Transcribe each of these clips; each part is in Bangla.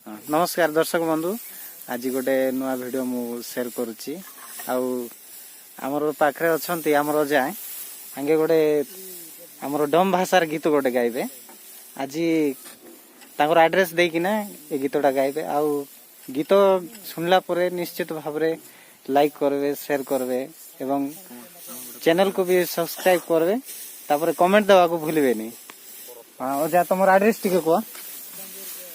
नमस्कार दर्शक बंधु आज गोटे नुआ वीडियो मु शेयर करुच्ची आमर पाखे अच्छा आमर अजा आगे गोटे आमर डम भाषार गीत गोटे गाइबे आज तांकर एड्रेस देकिना ए गीतटा गाइबे आउ गीत सुनला परे निश्चित भाव रे लाइक करबे शेयर करबे एवं चैनल को भी सब्सक्राइब करबे तापर कमेंट देवा को भूलबेनी। हां अजा तमर एड्रेस टिके को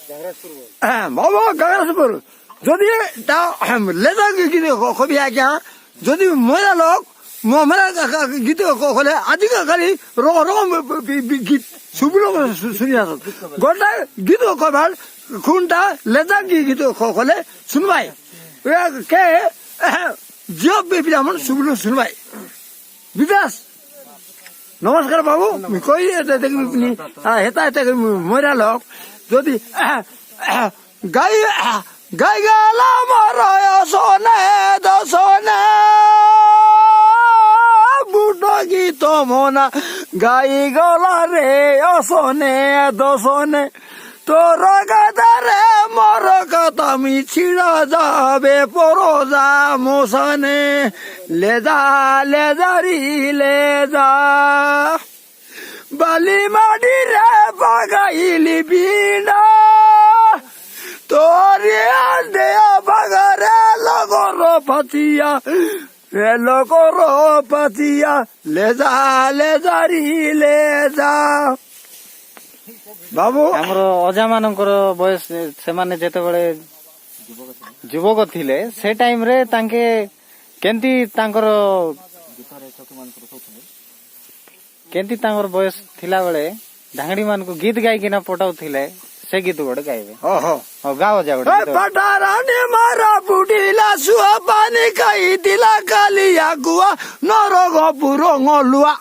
बाबा गंगराजपुर যদি লেজা গীত কবি আজ্ঞা যদি মহিলা লোক মেরা গীত কলে আজিকা খালি রকম গীত শুভল শুনি আস গোটা গীত কবার খুনটা লেজা গীত কলে শুনবাই কে জিও বেবিরামন শুভল শুনবাই বিকাশ নমস্কার বাবু কই দেখবি হেতা হেতা মহিলা লোক যদি গাই গাই গেলা মর সোনে দোসনে বুড়ো গীত মনা গাই গলা রে অসনে দোসনে তোর গাদারে মর কথা মি ছিড়া যাবে পরোজা মোসনে লেজা লেজারি লেজা বালি মাটি রে বাগাইলি বিনা তোরে দে বাগারে লগর পাতিয়া লেজা লেজারি লেজা বাবু ଆମର ଅଜା ମାନଙ୍କର ବୟସ ସେମାନେ ଯେତେବେଳେ ଯୁବକ ଥିଲେ ସେ ଟାଇମ ରେ ତାଙ୍କେ କେମିତି ତାଙ୍କର ବୟସ ଥିଲା ବେଳେ ଢାଙ୍ଗଡି ମାନଙ୍କୁ ଗୀତ ଗାଇକିନା ପଟାଉଥିଲେ ସେ ଗୀତ ଗୋଟେ ଗାଇବେ। ଓହୋ ଗାଓ ଅଜା ଗୋଟେ ପଟାରାଣୀ ମାରା ବୁଡିଲା ସୁଆ ପାନି ଖାଇଥିଲା କାଲିଆ ଗୁଆ ନରଗ ପୁରଙ୍ଗ ଲୁଆ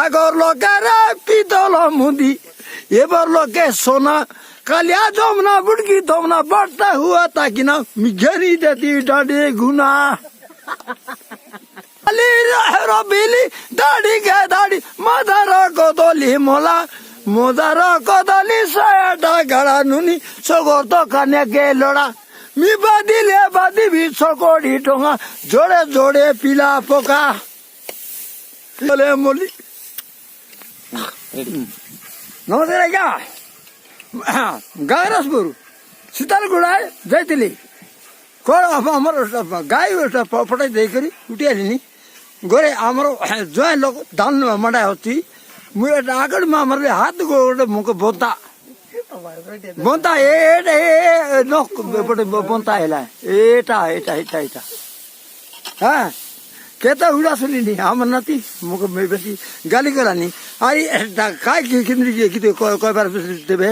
আগর লোকেরা পিতল মুদি এবার লোকে সোনা কালিয়া জমনা বুড়কি তমনা বাড়তা হুয়া তাকিনা ঘেরি দেতি ডাডে গুনা রবিলি দাড়ি গে দাড়ি মাদার কদলি মোলা মোদার কদলি সায়াটা গাড়া নুনি সগর তো কানে গে লড়া মি বাদিলে বাদিবি সকড়ি টঙা জোড়ে জোড়ে পিলা পোকা বলে মলি নমস্কার আজ্ঞা গঙ্গরাজপুর শীতলগুড়ায় যাইଥିଲି କଣ ଆମର ଗାଈ ପଟାଇ ଦେଇକରି ଉଠି ଆଇଲିନି ଘରେ ଆମର ଜୟ ଲୋକ ଧାନ ମଣ୍ଡା ଅଛି ମୁଁ ଏଟା આગળ ଆମର ହାତ ଗୋଟେ ମୁଖ ବନ୍ତା ବନ୍ତା ଏପଟେ ବନ୍ତା ହେଲା ଏଟା ଏଟା ଏଟା ଏଟା ହଁ କେତେ ଉଡ଼ା ଶୁଣିନି ଆମର ନାତି ମୁଖ ବେଶୀ ଗାଲି କଲାନି ଆରି କାଇଁ କେମିତି କହିବାର ଦେବେ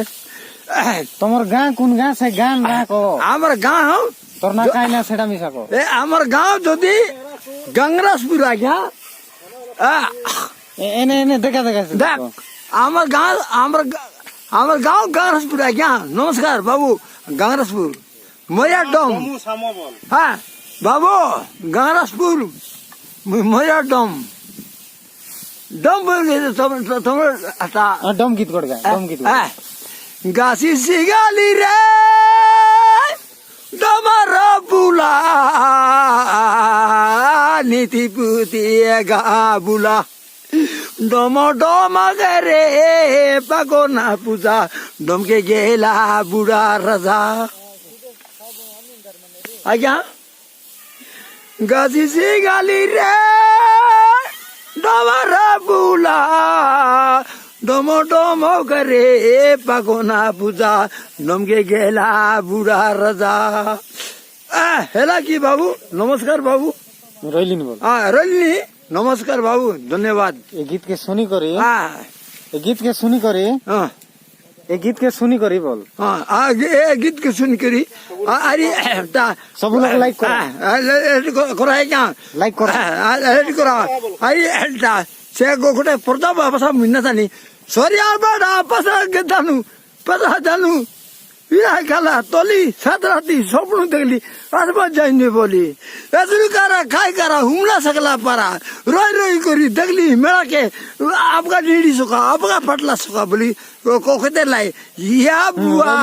ତମର ଗାଁ କୋନ ଗାଁ ସେ ଗାଁ ନା କହ ଆମର ଗାଁ ହଉ তোর না কাই না সেটা মিশা কো এ আমার গাঁও যদি গঙ্গরাজপুর আজ্ঞা এনে এনে দেখা দেখা দেখ আমার গাঁও গঙ্গরাজপুর আজ্ঞা নমস্কার বাবু গঙ্গরাজপুর মরিয়া ডম হ্যাঁ বাবু গঙ্গরাজপুর মরিয়া ডম ডম তোমার ডম গীত করে গা ডম গীত গাছি সিগালি রে ডমার বুলা নীতি পুতি গা বুলা ডম ডমা রে পাগনা পূজা ডমকে গেলা বুড়া রাজা আজ্ঞা গাছি সে গালি রে ডমার বুলা ডম ডম করে পাগনা পূজা ডমকে গেলা বুড়া রাজা হেলা কি বাবু নমস্কার বাবু রইলিনি বল রইলিনি নমস্কার বাবু ধন্যবাদ এ গীত কে শুনি করি এ গীত কে শুনি করি বল গীত কে শুনি করি আরে সব লোক লাইক করা লাইক করা আরে সে গোটে পর্দা ভাষা মিনা জানি সরিয়া বাড়া পাশা জানু ইয়া খালা তলি সাত রাতি স্বপ্ন দেখলি আসবার যাইনি বলি এসুরি কারা খাই কারা হুমলা सकला पारा রই রই করি দেখলি মেলাকে আপকা ডিডি সুকা আপকা পাটলা সুকা বলি কোখতে লাই ইয়া বুয়া